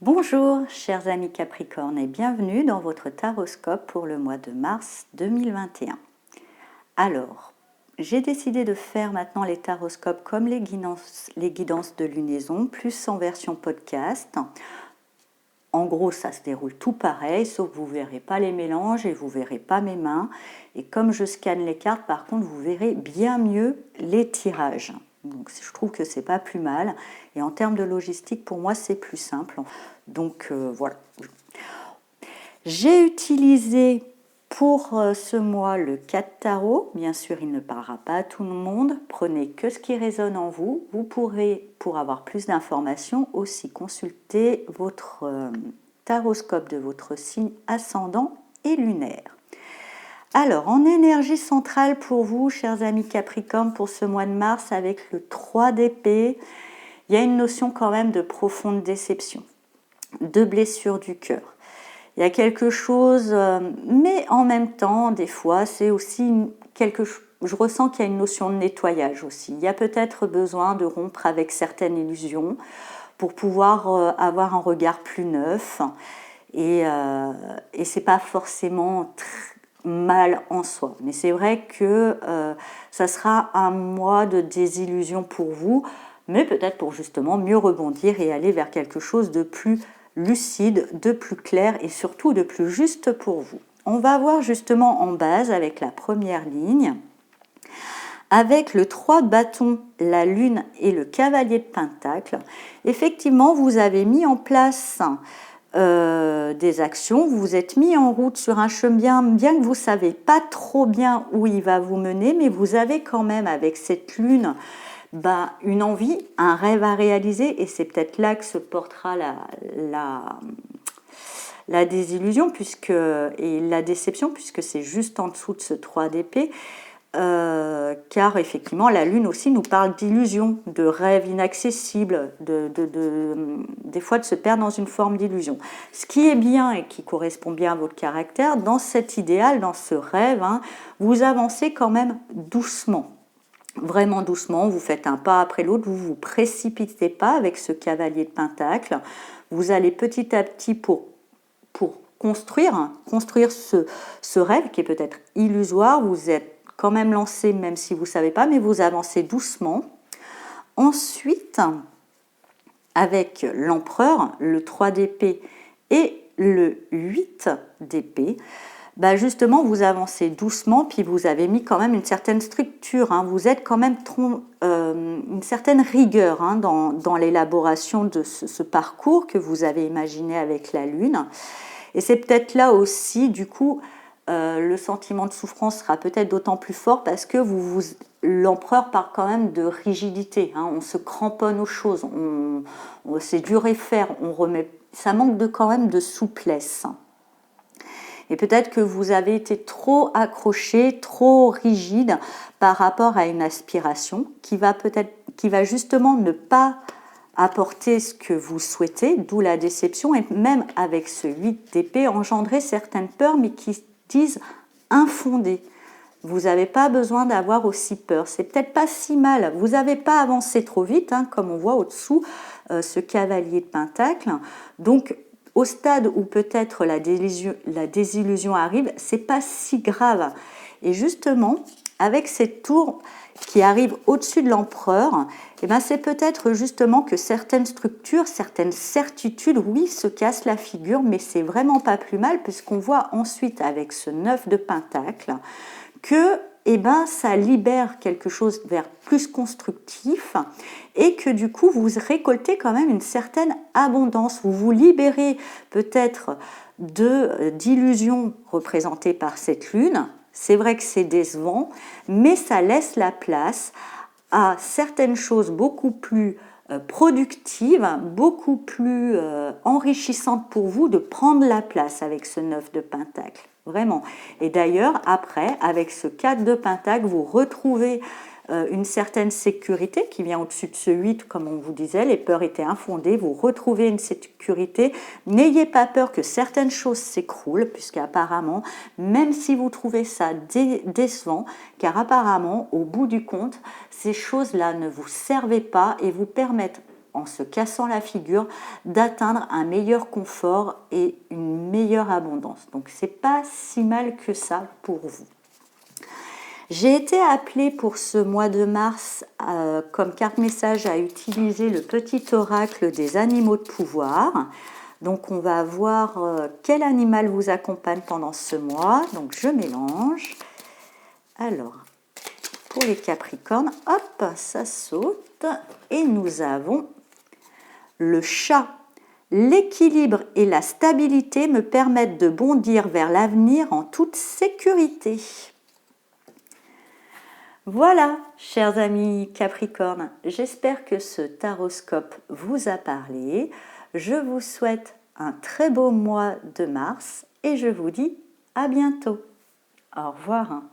Bonjour chers amis Capricorne et bienvenue dans votre taroscope pour le mois de mars 2021. Alors, j'ai décidé de faire maintenant les taroscopes comme les guidances de lunaison, plus en version podcast. En gros, ça se déroule tout pareil, sauf que vous ne verrez pas les mélanges et vous ne verrez pas mes mains. Et comme je scanne les cartes, par contre, vous verrez bien mieux les tirages. Donc, je trouve que c'est pas plus mal. Et en termes de logistique, pour moi, c'est plus simple. Donc, voilà. J'ai utilisé pour ce mois le 4 tarot. Bien sûr, il ne parlera pas à tout le monde. Prenez que ce qui résonne en vous. Vous pourrez, pour avoir plus d'informations, aussi consulter votre taroscope de votre signe ascendant et lunaire. Alors, en énergie centrale pour vous, chers amis Capricorne, pour ce mois de mars, avec le 3 d'épée, il y a une notion quand même de profonde déception, de blessure du cœur. Il y a quelque chose, mais en même temps, des fois, c'est aussi quelque chose. Je ressens qu'il y a une notion de nettoyage aussi. Il y a peut-être besoin de rompre avec certaines illusions pour pouvoir avoir un regard plus neuf. Et c'est pas forcément mal en soi. Mais c'est vrai que ça sera un mois de désillusion pour vous, mais peut-être pour justement mieux rebondir et aller vers quelque chose de plus lucide, de plus clair et surtout de plus juste pour vous. On va voir justement en base avec la première ligne, avec le 3 de bâton, la lune et le cavalier de pentacle. Effectivement, vous avez mis en place des actions, vous vous êtes mis en route sur un chemin, bien que vous ne savez pas trop bien où il va vous mener, mais vous avez quand même avec cette lune une envie, un rêve à réaliser, et c'est peut-être là que se portera la désillusion et la déception, puisque c'est juste en dessous de ce 3 d'épée. Car effectivement la lune aussi nous parle d'illusion, de rêve inaccessible, des fois de se perdre dans une forme d'illusion. Ce qui est bien et qui correspond bien à votre caractère, dans cet idéal, dans ce rêve, vous avancez quand même doucement. Vraiment doucement, vous faites un pas après l'autre, vous ne vous précipitez pas avec ce cavalier de pentacle. Vous allez petit à petit pour construire ce rêve qui est peut-être illusoire. Vous êtes quand même lancé, même si vous ne savez pas, mais vous avancez doucement. Ensuite, avec l'empereur, le 3 d'épée et le 8 d'épée, justement, vous avancez doucement, puis vous avez mis quand même une certaine structure. Vous êtes quand même une certaine rigueur dans l'élaboration de ce parcours que vous avez imaginé avec la Lune. Et c'est peut-être là aussi, du coup, le sentiment de souffrance sera peut-être d'autant plus fort parce que l'empereur parle quand même de rigidité. On se cramponne aux choses, c'est dur et faire, ça manque quand même de souplesse. Et peut-être que vous avez été trop accroché, trop rigide par rapport à une aspiration qui va justement ne pas apporter ce que vous souhaitez, d'où la déception, et même avec ce 8 d'épée, engendrer certaines peurs, mais qui disent infondées. Vous n'avez pas besoin d'avoir aussi peur. C'est peut-être pas si mal. Vous n'avez pas avancé trop vite, comme on voit au-dessous, ce cavalier de pentacle. Donc, au stade où peut-être la désillusion arrive, c'est pas si grave. Et justement, avec cette tour qui arrive au-dessus de l'empereur, c'est peut-être justement que certaines structures, certaines certitudes, oui, se cassent la figure, mais c'est vraiment pas plus mal, puisqu'on voit ensuite avec ce 9 de pentacle que ça libère quelque chose vers plus constructif et que du coup vous récoltez quand même une certaine abondance. Vous vous libérez peut-être d'illusions représentées par cette lune. C'est vrai que c'est décevant, mais ça laisse la place à certaines choses beaucoup plus productives, beaucoup plus enrichissantes pour vous de prendre la place avec ce 9 de pentacle. Vraiment. Et d'ailleurs, après, avec ce 4 de pentacle, vous retrouvez une certaine sécurité qui vient au-dessus de ce 8, comme on vous disait, les peurs étaient infondées, vous retrouvez une sécurité. N'ayez pas peur que certaines choses s'écroulent, puisqu'apparemment, même si vous trouvez ça décevant, car apparemment, au bout du compte, ces choses-là ne vous servaient pas et vous permettent en se cassant la figure, d'atteindre un meilleur confort et une meilleure abondance. Donc c'est pas si mal que ça pour vous. J'ai été appelée pour ce mois de mars comme carte message à utiliser le petit oracle des animaux de pouvoir. Donc on va voir quel animal vous accompagne pendant ce mois. Donc je mélange. Alors, pour les Capricornes, hop, ça saute. Et nous avons le chat. L'équilibre et la stabilité me permettent de bondir vers l'avenir en toute sécurité. Voilà, chers amis Capricorne, j'espère que ce taroscope vous a parlé. Je vous souhaite un très beau mois de mars et je vous dis à bientôt. Au revoir.